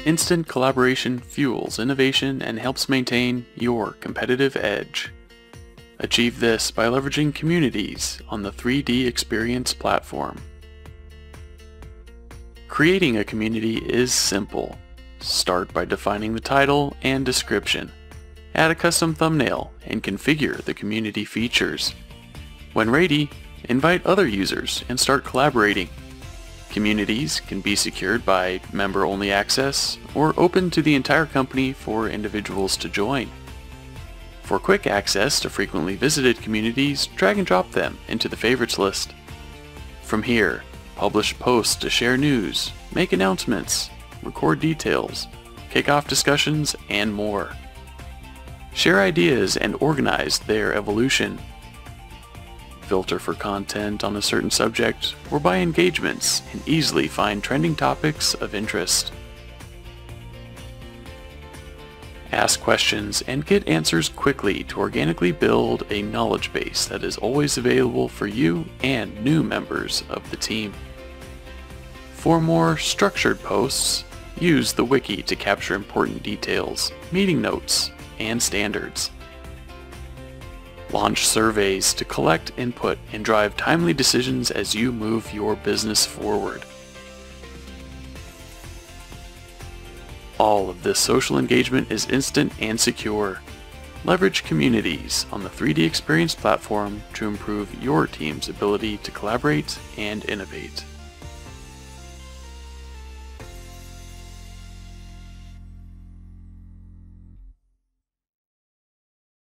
instant collaboration fuels innovation and helps maintain your competitive edge. Achieve this by leveraging communities on the 3DEXPERIENCE platform. Creating a community is simple. Start by defining the title and description. Add a custom thumbnail and configure the community features. When ready, invite other users and start collaborating. Communities can be secured by member-only access or open to the entire company for individuals to join. For quick access to frequently visited communities, drag and drop them into the favorites list. From here, publish posts to share news, make announcements, record details, kick off discussions, and more. Share ideas and organize their evolution. Filter for content on a certain subject or by engagements and easily find trending topics of interest. Ask questions and get answers quickly to organically build a knowledge base that is always available for you and new members of the team. For more structured posts, use the wiki to capture important details, meeting notes, and standards. Launch surveys to collect input and drive timely decisions as you move your business forward. All of this social engagement is instant and secure. Leverage communities on the 3DEXPERIENCE platform to improve your team's ability to collaborate and innovate.